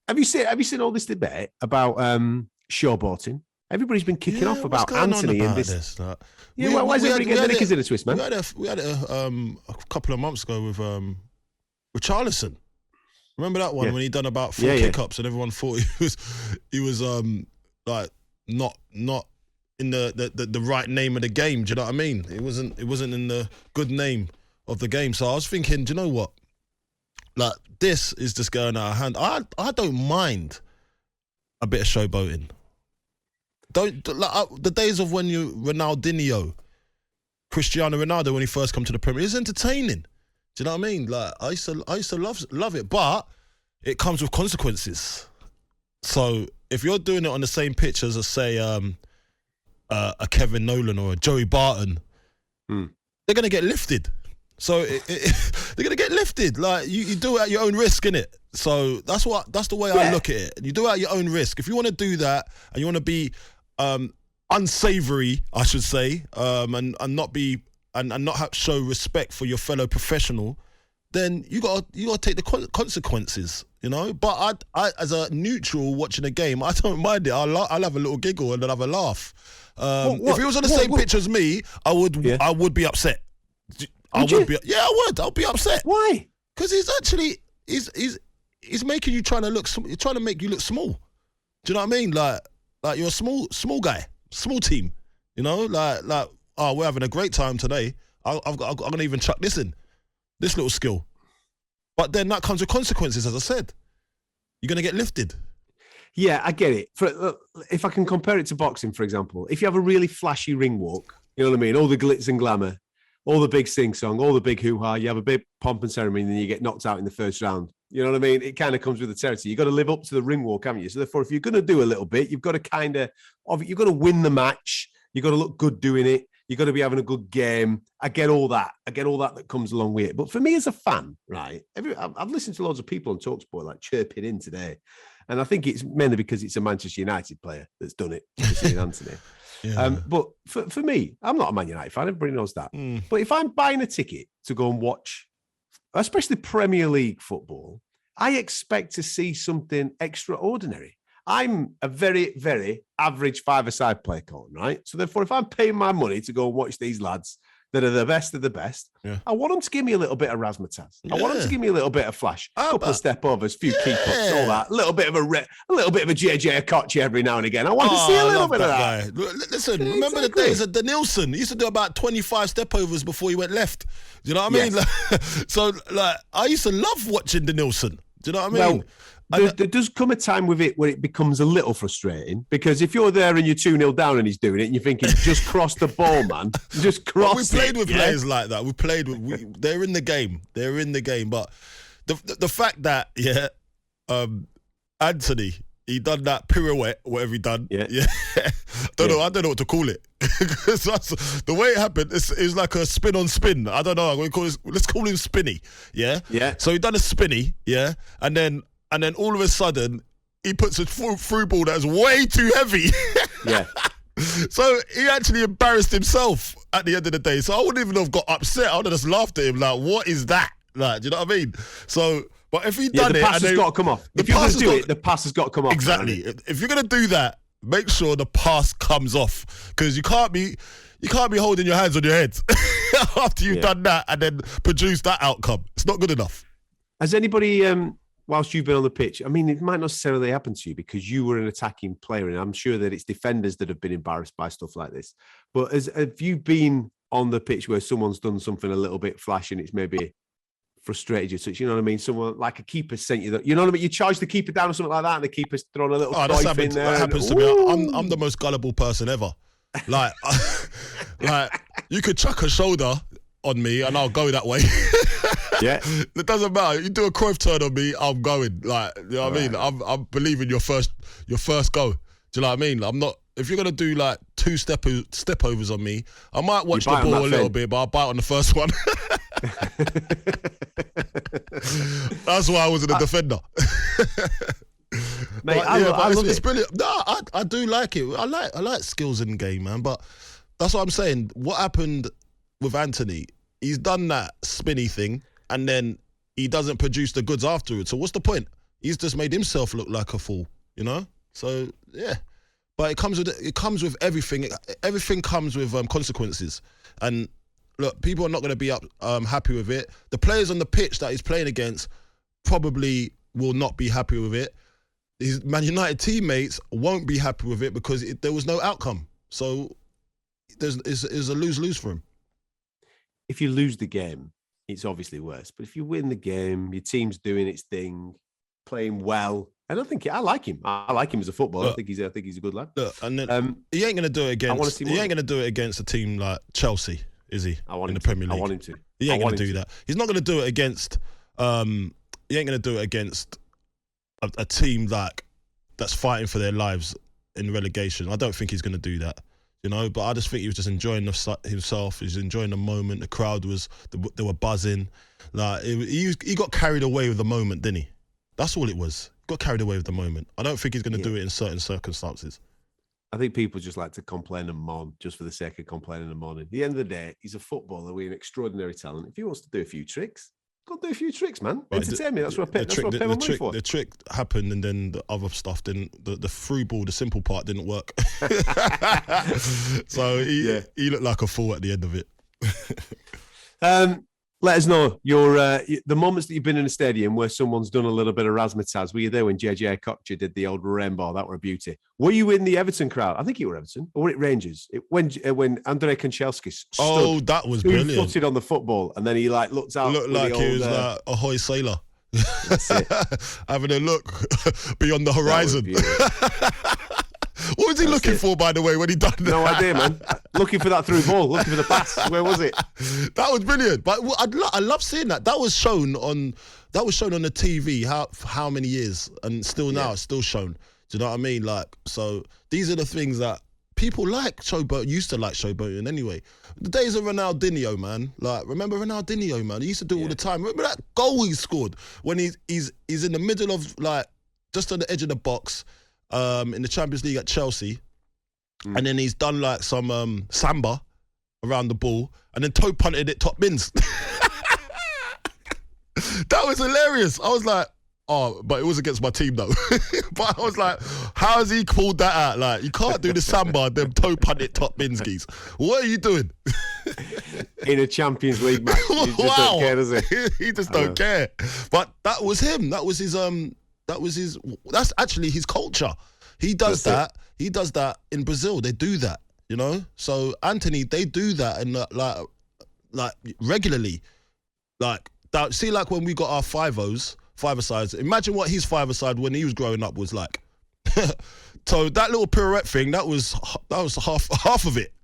Have you seen all this debate about showboating? Everybody's been kicking off about Antony and this. Like, why is everybody getting the knickers in a twist, man? We had it a couple of months ago with Charlison. Remember that one when he done about 4 kick-ups and everyone thought he was like not in the right name of the game. Do you know what I mean? It wasn't in the good name of the game. So I was thinking, do you know what? Like, this is just going out of hand. I don't mind a bit of showboating. The days of when Ronaldinho, Cristiano Ronaldo, when he first come to the Premier League, is entertaining. Do you know what I mean? Like, I used to love it, but it comes with consequences. So if you're doing it on the same pitch as, say, a Kevin Nolan or a Joey Barton, they're gonna get lifted. So they're gonna get lifted. Like, you do it at your own risk, innit? So that's the way I look at it. You do it at your own risk. If you want to do that and you want to be unsavoury, I should say, and not show respect for your fellow professional, then you got to take the consequences, you know. But I as a neutral watching a game, I don't mind it. I'll have a little giggle and then have a laugh. If he was on the same pitch as me, I would be upset. I would. I'll be upset. Why? Because he's making you trying to make you look small. Do you know what I mean? Like you're a small guy, small team. You know, like we're having a great time today. I'm gonna even chuck this little skill. But then that comes with consequences, as I said. You're gonna get lifted. Yeah, I get it. If I can compare it to boxing, for example, if you have a really flashy ring walk, you know what I mean, all the glitz and glamour, all the big sing-song, all the big hoo-ha, you have a big pomp and ceremony, and then you get knocked out in the first round. You know what I mean? It kind of comes with the territory. You've got to live up to the ring walk, haven't you? So therefore, if you're going to do a little bit, you've got to you've got to win the match. You've got to look good doing it. You've got to be having a good game. I get all that that comes along with it. But for me as a fan, right, I've listened to loads of people on talkSPORT like chirping in today. And I think it's mainly because it's a Manchester United player that's done it, Antony. Yeah. But for me, I'm not a Man United fan. Everybody knows that. But if I'm buying a ticket to go and watch, especially Premier League football, I expect to see something extraordinary. I'm a very, very average five-a-side player, Colin, right? So therefore, if I'm paying my money to go and watch these lads that are the best of the best, I want them to give me a little bit of razzmatazz. I want them to give me a little bit of flash, a couple of step overs, few keep-ups, all that, a little bit of a JJ Okocha every now and again. I want to see a little bit of that. Listen, remember the days of Denilson? He used to do about 25 step overs before he went left. Do you know what I mean? So I used to love watching Denilson. Do you know what I mean? Well, there does come a time with it where it becomes a little frustrating, because if you're there and you're 2-0 down and he's doing it and you're thinking, just cross the ball, man. Just cross it. We played with players like that. They're in the game. They're in the game. But the fact that, Antony, he done that pirouette, whatever he done. Yeah. I don't know what to call it. The way it happened, it's like a spin on spin. I don't know. Let's call him Spinny. Yeah. Yeah. So he done a spinny. Yeah. And then all of a sudden, he puts a through ball that is way too heavy. Yeah. So he actually embarrassed himself at the end of the day. So I wouldn't even have got upset. I would have just laughed at him like, what is that? Like, do you know what I mean? So, but if he done the pass has got to come off. If you're going to do it, the pass has got to come off. Exactly. If you're going to do that, make sure the pass comes off, because you can't be holding your hands on your head after you've done that and then produce that outcome. It's not good enough. Has anybody... whilst you've been on the pitch, I mean, it might not necessarily happen to you because you were an attacking player, and I'm sure that it's defenders that have been embarrassed by stuff like this. But have you been on the pitch where someone's done something a little bit flash and it's maybe frustrated you? So you know what I mean? Someone like a keeper sent you that, you know what I mean? You charge the keeper down or something like that, and the keeper's thrown a little knife in there. That happens to me. I'm the most gullible person ever. Like, you could chuck a shoulder on me and I'll go that way. Yeah, it doesn't matter. You do a Cruyff turn on me, I'm going. Like, you know what I mean? I'm believing your first go. Do you know what I mean? I'm not. If you're gonna do like 2 step overs on me, I might watch the ball a little bit, but I'll bite on the first one. That's why I wasn't a defender. Mate, I love it's brilliant. No, I do like it. I like skills in the game, man. But that's what I'm saying. What happened with Antony? He's done that spinny thing, and then he doesn't produce the goods afterwards. So what's the point? he's just made himself look like a fool, you know? So, yeah. But it comes with everything. Everything comes with consequences. And look, people are not going to be happy with it. The players on the pitch that he's playing against probably will not be happy with it. His Man United teammates won't be happy with it because there was no outcome. So it's a lose-lose for him. If you lose the game, it's obviously worse. But if you win the game, your team's doing its thing, playing well. I like him. I like him as a footballer. Look, I think he's a good lad. Look, and then he ain't gonna do it against. He ain't gonna do it against a team like Chelsea, is he? In the Premier League, I want him to. He ain't gonna do that. He's not gonna do it against. He ain't gonna do it against a team that's fighting for their lives in relegation. I don't think he's gonna do that. You know, but I just think he was just enjoying himself. He was enjoying the moment. The crowd they were buzzing. Like he got carried away with the moment, didn't he? That's all it was. Got carried away with the moment. I don't think he's going to do it in certain circumstances. I think people just like to complain and moan just for the sake of complaining and moaning. At the end of the day, he's a footballer with an extraordinary talent. If he wants to do a few tricks, go do a few tricks, man. Right, entertain me. That's what I pay my money for. The trick happened, and then the other stuff didn't. The through ball, the simple part didn't work. So he looked like a fool at the end of it. Let us know the moments that you've been in a stadium where someone's done a little bit of razzmatazz. Were you there when JJ Okocha did the old rainbow? That were a beauty. Were you in the Everton crowd? I think you were Everton. Or were it Rangers? When Andrei Kanchelski stood, that was brilliant. Footed on the football, and then he looked out. Looked like he was like ahoy sailor. That's it. Having a look beyond the horizon. What was he looking for, by the way, when he done that? No idea, man. Looking for that through ball, looking for the pass. Where was it? That was brilliant. But I love seeing that. That was shown on the TV. How many years, and still now it's still shown. Do you know what I mean? Like, so these are the things that people used to like showboating anyway. The days of Ronaldinho, man. Like, remember Ronaldinho, man? He used to do it all the time. Remember that goal he scored when he's in the middle of, like, just on the edge of the box. In the Champions League at Chelsea, and then he's done like some samba around the ball, and then toe punted it top bins. That was hilarious. I was like, oh, but it was against my team though. But I was like, how has he pulled that out? Like, you can't do the samba and then toe punt it top bins, geez. What are you doing? In a Champions League match. He just don't care, does he? He just don't care. But that was him. That was his that's actually his culture. He does that. He does that in Brazil. They do that, you know? So Antony, they do that and like regularly. Like that, see, like when we got our five-a-sides, imagine what his five-a-side when he was growing up was like. So that little pirouette thing, that was half of it.